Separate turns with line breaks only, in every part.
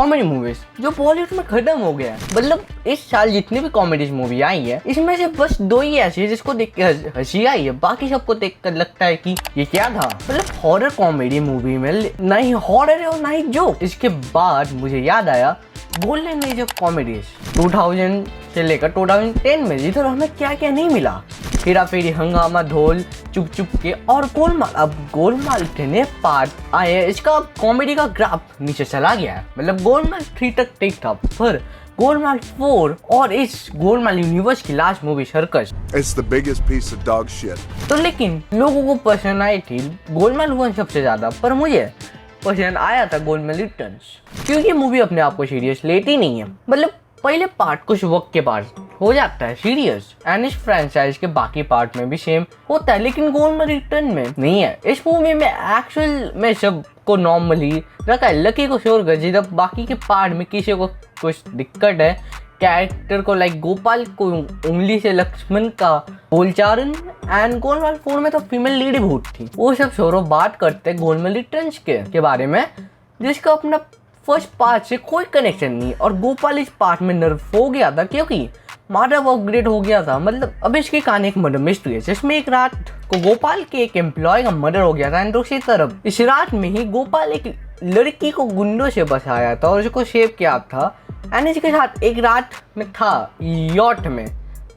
Comedy movies जो बॉलीवुड में खत्म हो गया है। मतलब इस साल जितनी भी कॉमेडी मूवी आई है इसमें से बस 2 ही ऐसी है जिसको देख के हंसी आई है, बाकी सबको देख कर लगता है कि ये क्या था। मतलब हॉरर कॉमेडी मूवी में ना ही हॉरर है और ना ही जोक। इसके बाद मुझे याद आया गोल्डन एज ऑफ कॉमेडीज 2000 से लेकर 2010 में, जिधर हमें क्या क्या नहीं मिला। हेरा फेरी, हंगामा, ढोल, चुप चुप के और गोलमाल। अब गोलमाल इतने पार्ट आए हैं, इसका कॉमेडी का ग्राफ नीचे चला गया है। मतलब गोलमाल 3 तक ठीक था, पर गोलमाल 4 और इस गोलमाल यूनिवर्स की last movie circus,
It's the biggest piece of dog shit.
तो लेकिन लोगों को पसंद आई थी गोलमाल 1 सबसे ज्यादा, पर मुझे पसंद आया था गोलमाल रिटर्न्स, क्योंकि मूवी अपने आप को सीरियस लेती नहीं है। मतलब पहले पार्ट कुछ वक्त के बाद हो जाता है सीरियस, एंड इस फ्रेंचाइज के बाकी पार्ट में भी सेम होता है, लेकिन गोलमाल रिटर्न में नहीं है। इस मूवी में एक्चुअल में सबको नॉर्मली रखा है, लकी को शोर कर, जब बाकी के पार्ट में किसी को कुछ दिक्कत है, कैरेक्टर को लाइक गोपाल को उंगली से लक्ष्मण का बोलचालन, एंड गोलमाल 4 में तो फीमेल लीड बहुत थी। वो सब छोड़ो, बात करते गोलमाल रिटर्न्स के बारे में, जिसका अपना फर्स्ट पार्ट से कोई कनेक्शन नहीं। और गोपाल इस पार्ट में नर्व हो गया था क्योंकि माधव अपग्रेड हो गया था। मतलब अब इसकी कहानी एक मर्डर मिस्ट्री है, जिसमें एक रात को गोपाल के एक एम्प्लॉय का मर्डर हो गया था, एंड दूसरी तरफ इस रात में ही गोपाल एक लड़की को गुंडों से बचाया था और उसको सेव किया था, एंड इसके साथ एक रात में था यॉट में,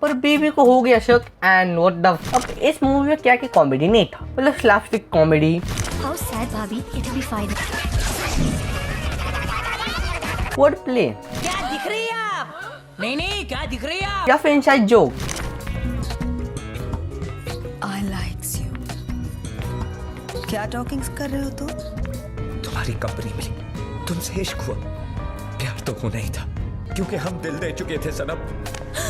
पर बीबी को हो गया शक, एंड व्हाट द। अब इस मूवी में क्या कॉमेडी नहीं था, मतलब slapstick comedy,
How sad, Bobby. It'll be fine.
Word play
क्या दिख रही है आप? नहीं क्या दिख रही है आप?
या फिर inside joke.
I likes you. क्या टॉकिंग्स कर रहे हो तुम?
तुम्हारी कंपनी मिली, तुमसे इश्क हुआ, प्यार तो होना ही था क्योंकि हम दिल दे चुके थे सनम।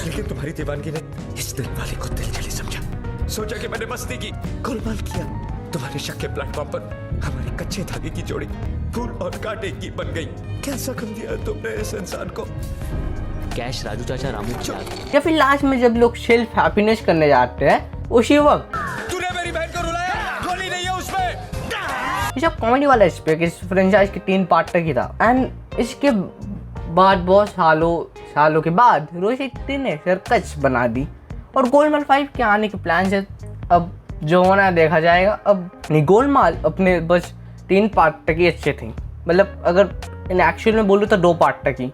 लेकिन तुम्हारी दीवानगी ने इस दिल वाले को दिल जली समझा, सोचा कि मैंने मस्ती की, गोलमाल किया। तुम्हारे शक के प्लेटफॉर्म पर हमारे कच्चे धागे की जोड़ी फूल और कांटे की बन गई। कैसा कम दिया तुमने इस इंसान को।
कैश राजू चाचा रामू की याद।
या फिर लास्ट में जब लोग सेल्फ हैप्पीनेस करने जाते हैं उसी वक्त
तूने मेरी बहन को रुलाया, गोली नहीं है उसमें।
ये सब कॉमेडी वाला एस्पेक्ट इस फ्रेंचाइज के 3 पार्ट तक ही था, एंड इसके बाद बहुत सालों के बाद रोहित ने सर्कस बना दी और गोलमाल 5 के आने के प्लान है। अब जो होना देखा जाएगा। अब गोलमाल अपने बस 3 पार्ट तक ही अच्छे थे, मतलब अगर इन एक्चुअल में बोलूँ तो 2 पार्ट तक ही।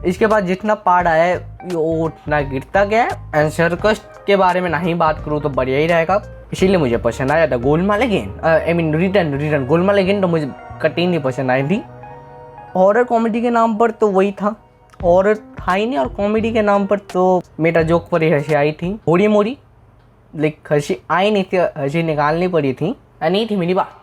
इसके बाद जितना पार्ट आया है वो उतना गिरता गया है, एंड सर्कस के बारे में नहीं बात करूँ तो बढ़िया ही रहेगा, इसीलिए मुझे पसंद आया था Golmaal again. I mean return Golmaal again तो मुझे कटी नहीं पसंद आई थी। हॉरर कॉमेडी के नाम पर तो वही था, हॉरर था ही नहीं, और कॉमेडी के नाम पर तो मेरा जोक पर ही हंसी आई थी, थोड़ी मोड़ी, लेकिन हंसी आई नहीं थी, हंसी निकालनी पड़ी थी, नहीं थी मेरी बात।